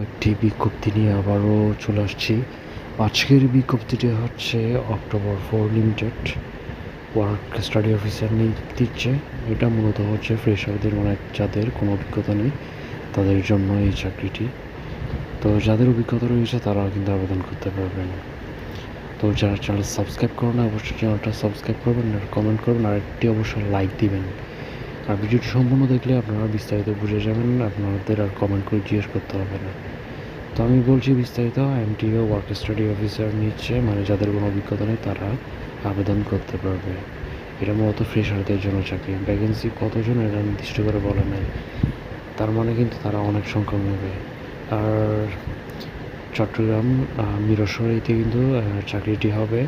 একটি বিজ্ঞপ্তি নিয়ে আবারও চলে আসছি। আজকের বিজ্ঞপ্তিটি হচ্ছে October 4 limited work study officer নিয়োগ দিচ্ছে। এটা মূলত হচ্ছে ফ্রেশারদের, মানে যাদের কোনো অভিজ্ঞতা নেই তাদের জন্য এই চাকরিটি। তো যাদের অভিজ্ঞতা রয়েছে তারা কিন্তু আবেদন করতে পারবেন। তো যারা চ্যানেল সাবস্ক্রাইব করো না, অবশ্যই চ্যানেলটা সাবস্ক্রাইব করবেন আর কমেন্ট করবেন আর একটি অবশ্যই লাইক দিবেন। আর ভিডিওটি সম্পূর্ণ দেখলে আপনারা বিস্তারিত বুঝে যাবেন, আপনাদের আর কমেন্ট করে জিজ্ঞেস করতে হবে না। তো আমি বলছি বিস্তারিত, এমটিও ওয়ার্ক স্টাডি অফিসার নিচ্ছে, মানে যাদের কোনো অভিজ্ঞতা নেই তারা আবেদন করতে পারবে। এটা মূলত ফ্রেশারদের জন্য চাকরি। ভ্যাকেন্সি কতজন এটা নির্দিষ্ট করে বলে নাই, তার মানে কিন্তু তারা অনেক সংখ্যক নেবে। আর চট্টগ্রাম মিরসরাইতে কিন্তু চাকরিটি হবে।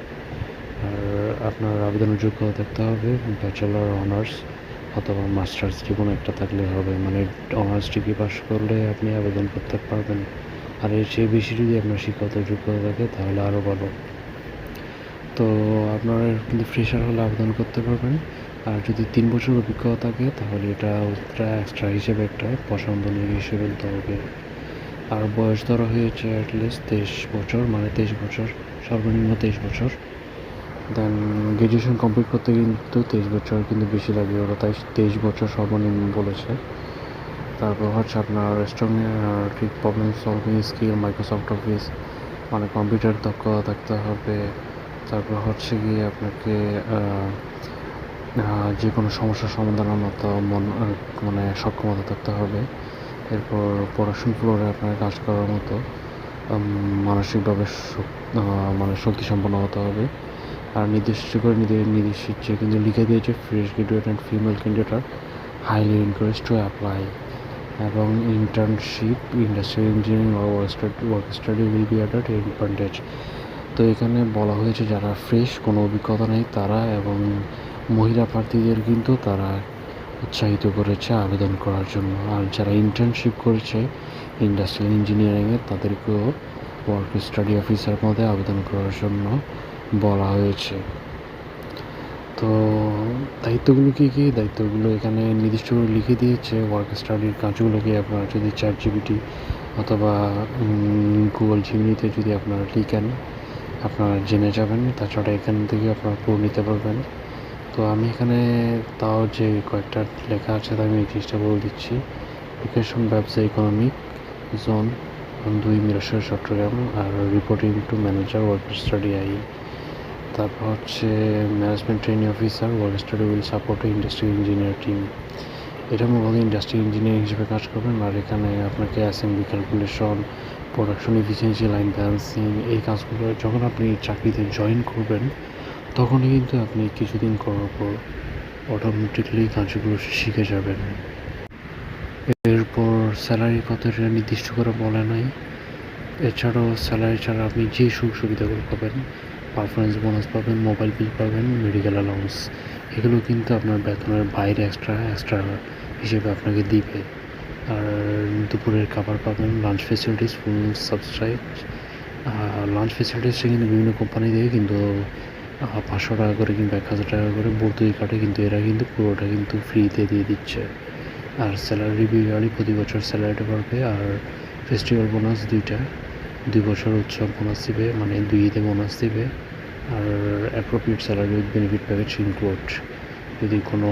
আর আপনার আবেদনের যোগ্যতা থাকতে হবে ব্যাচেলর, অনার্স অথবা মাস্টার্স, যে কোনো একটা থাকলে হবে। মানে অনার্স ডিগ্রি পাস করলে আপনি আবেদন করতে পারবেন। আর এর চেয়ে বেশি যদি আপনার শিক্ষাগত যোগ্যতা থাকে তাহলে আরও ভালো। তো আপনার কিন্তু ফ্রেশার হলে আবেদন করতে পারবেন। আর যদি 3 বছর অভিজ্ঞতা থাকে তাহলে এটা এক্সট্রা হিসেবে একটা পছন্দনীয় হিসেবে ধরবে। আর বয়স ধরা হয়েছে অ্যাটলিস্ট 23 বছর, মানে 23 বছর, সর্বনিম্ন 23 বছর। দেন গ্র্যাজুয়েশন কমপ্লিট করতে কিন্তু 23 বছর কিন্তু বেশি লাগবে, ওরা তাই 23 বছর সর্বনিম্ন বলেছে। তারপর হচ্ছে আপনার স্ট্রং ঠিক problem solving skill, Microsoft office, মানে কম্পিউটার দক্ষতা থাকতে হবে। তারপর হচ্ছে গিয়ে আপনাকে যে কোনো সমস্যার সমাধানের মতো মানে সক্ষমতা থাকতে হবে। এরপর প্রোডাকশন ফ্লোরে আপনার কাজ করার মতো মানসিকভাবে মানে শক্তিসম্পন্ন হতে হবে। আর নির্দিষ্ট করে নির্দিষ্ট কিন্তু লিখে দিয়েছে, fresh graduate and female candidate highly encourage to apply. এবং internship industrial engineering work study will be at advantage. তো এখানে বলা হয়েছে যারা ফ্রেশ, কোনো অভিজ্ঞতা নেই তারা, এবং মহিলা প্রার্থীদের কিন্তু তারা উৎসাহিত করেছে আবেদন করার জন্য। আর যারা ইন্টার্নশিপ করেছে ইন্ডাস্ট্রিয়াল ইঞ্জিনিয়ারিংয়ে তাদেরকেও ওয়ার্ক স্টাডি অফিসার পদে আবেদন করার জন্য বলা হয়েছে। তো দায়িত্বগুলো কী কী, দায়িত্বগুলো এখানে নির্দিষ্ট করে লিখে দিয়েছে। ওয়ার্ক স্টাডির কাজগুলোকে আপনারা যদি ChatGPT অথবা গুগল জিমিনিতে যদি আপনারা লিখেন আপনারা জেনে যাবেন। তাছাড়া এখান থেকে আপনারা পড়ে নিতে পারবেন। তো আমি এখানে তাও যে কয়েকটা লেখা আছে তা আমি এই জিনিসটা বলে দিচ্ছি। লোকেশন ব্যবসা ইকোনমিক জোন 2 মিরসরাই চট্টগ্রাম। আর reporting to manager work study I. তারপর হচ্ছে management training officer work study will support industrial engineer team. এটা মূলত ইন্ডাস্ট্রিয়াল ইঞ্জিনিয়ার হিসেবে কাজ করবেন। আর এখানে আপনাকে assembly, calculation, production efficiency, line balancing, এই কাজগুলো যখন আপনি চাকরিতে জয়েন করবেন তখনই কিন্তু আপনি কিছুদিন করার পর অটোমেটিকলি কাজগুলো শিখে যাবেন। এরপর স্যালারি কত এটা নির্দিষ্ট করে বলে নাই। এছাড়াও স্যালারি ছাড়া আপনি যে সুযোগ সুবিধাগুলো পাবেন, পারফরমেন্স বোনাস পাবেন, মোবাইল বিল পাবেন, মেডিকেল অ্যালাউন্স, এগুলো কিন্তু আপনার বেতনের বাইরে এক্সট্রা হিসেবে আপনাকে দিবে। আর দুপুরের খাবার পাবেন, লাঞ্চ ফেসিলিটিস ফুল সাবস্ক্রাইব। লাঞ্চ ফেসিলিটিসটা কিন্তু বিভিন্ন কোম্পানি দিয়ে কিন্তু 500 টাকা করে কিংবা 1000 টাকা করে ভর্তুকি কাটে, কিন্তু এরা কিন্তু পুরোটা কিন্তু ফ্রিতে দিয়ে দিচ্ছে। আর স্যালারি রিভিউ প্রতি বছর স্যালারিটা বাড়বে। আর ফেস্টিভ্যাল বোনাস 2 বছর উৎসব বোনাস দিবে, মানে 2 ঈদে বোনাস দিবে। আর appropriate salary with benefit package include. যদি কোনো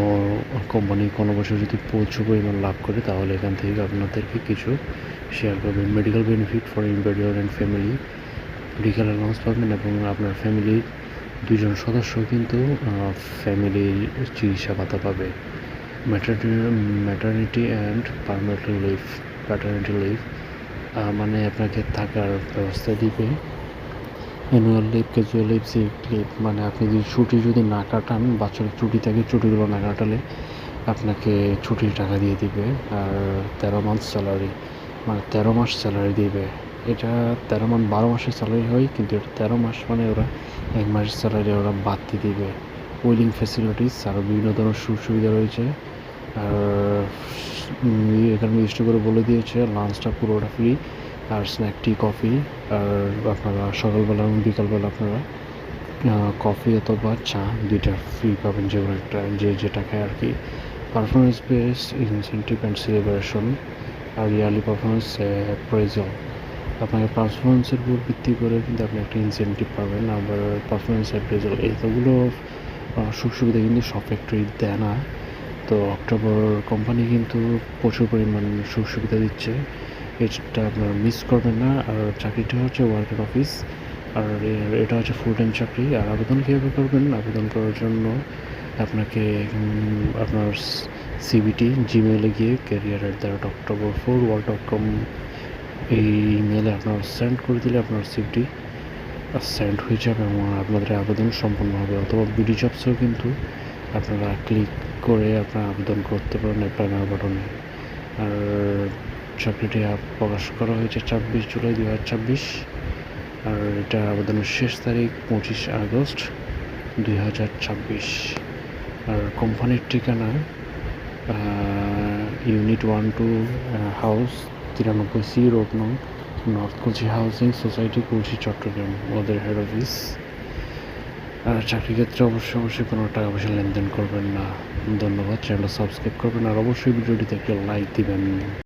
কোম্পানি কোনো বছর যদি প্রচুর পরিমাণ লাভ করে তাহলে এখান থেকে আপনাদেরকে কিছু শেয়ার করবেন। Medical benefit for individual and family, medical allowance পাবেন এবং আপনার ফ্যামিলির 2জন সদস্য কিন্তু ফ্যামিলির চিকিৎসা ভাতা পাবে। ম্যাটারনিটি অ্যান্ড প্যাটার্নিটি লিভ, মানে আপনাকে থাকার ব্যবস্থা দিবে। Annual leave, casual leave, sick leave, মানে আপনি যদি ছুটি যদি না কাটান, বাৎসরিক ছুটি থাকে, ছুটিগুলো না কাটালে আপনাকে ছুটির টাকা দিয়ে দিবে। আর 13 মান্থ স্যালারি, মানে 13 মাস স্যালারি দিবে। এটা 13 মাস 12 মাসের স্যালারি হয়, কিন্তু এটা 13 মাস, মানে ওরা 1 মাসের স্যালারি ওরা বাদ দিয়ে দিবে। ওয়েলিং ফ্যাসিলিটিস, আরও বিভিন্ন ধরনের সুযোগ সুবিধা রয়েছে। আর এখানে নির্দিষ্ট করে বলে দিয়েছে লাঞ্চটা পুরোটা ফ্রি, আর স্ন্যাক, টি, কফি। আর আপনারা সকালবেলা এবং বিকালবেলা আপনারা কফি অথবা চা 2টা ফ্রি পাবেন, যে কোনো একটা, যে যেটা খায় আর কি। Performance based incentive and celebration, আর ইয়ারলি পারফরমেন্স অ্যাপ্রেজাল। আপনাকে পারফরমেন্সের উপর ভিত্তি করে কিন্তু আপনি একটা ইনসেন্টিভ পাবেন। আবার পারফরমেন্স অ্যাপ্রেজাল এতগুলো সুখ সুবিধা কিন্তু সব ফ্যাক্টরি দেয় না। তো অক্টোবর কোম্পানি কিন্তু প্রচুর পরিমাণ সুখ সুবিধা দিচ্ছে, এটা আপনারা মিস করবেন না। আর চাকরিটা হচ্ছে ওয়ার্কার অফিস, আর এটা হচ্ছে ফুল টাইম চাকরি। আর আবেদন কীভাবে করবেন? আবেদন করার জন্য আপনাকে আপনার সিভিটি জিমেইলে গিয়ে career@october4world.com এই ইমেলে আপনার সেন্ড করে দিলে আপনার সিভিটি সেন্ড হয়ে যাবে এবং আপনাদের আবেদন সম্পন্ন হবে। অথবা বিডি জবসেও কিন্তু আপনারা ক্লিক করে আপনারা আবেদন করতে পারেন অ্যাপ্লাই নাও বাটনে। আর চাকরিটি প্রকাশ করা হয়েছে 24 জুলাই 2026। আর এটা আবেদনের শেষ তারিখ 25 আগস্ট 2026। আর কোম্পানির ঠিকানা ইউনিট 1-2 হাউস 93C রোড নং, north Kulsi housing society, Kulsi, Chittagong ওদের হেড অফিস। আর চাকরির ক্ষেত্রে অবশ্যই কোনো টাকা পয়সা লেনদেন করবেন না। ধন্যবাদ। চ্যানেলটা সাবস্ক্রাইব করবেন আর অবশ্যই ভিডিওটিতে একটা লাইক দিবেন।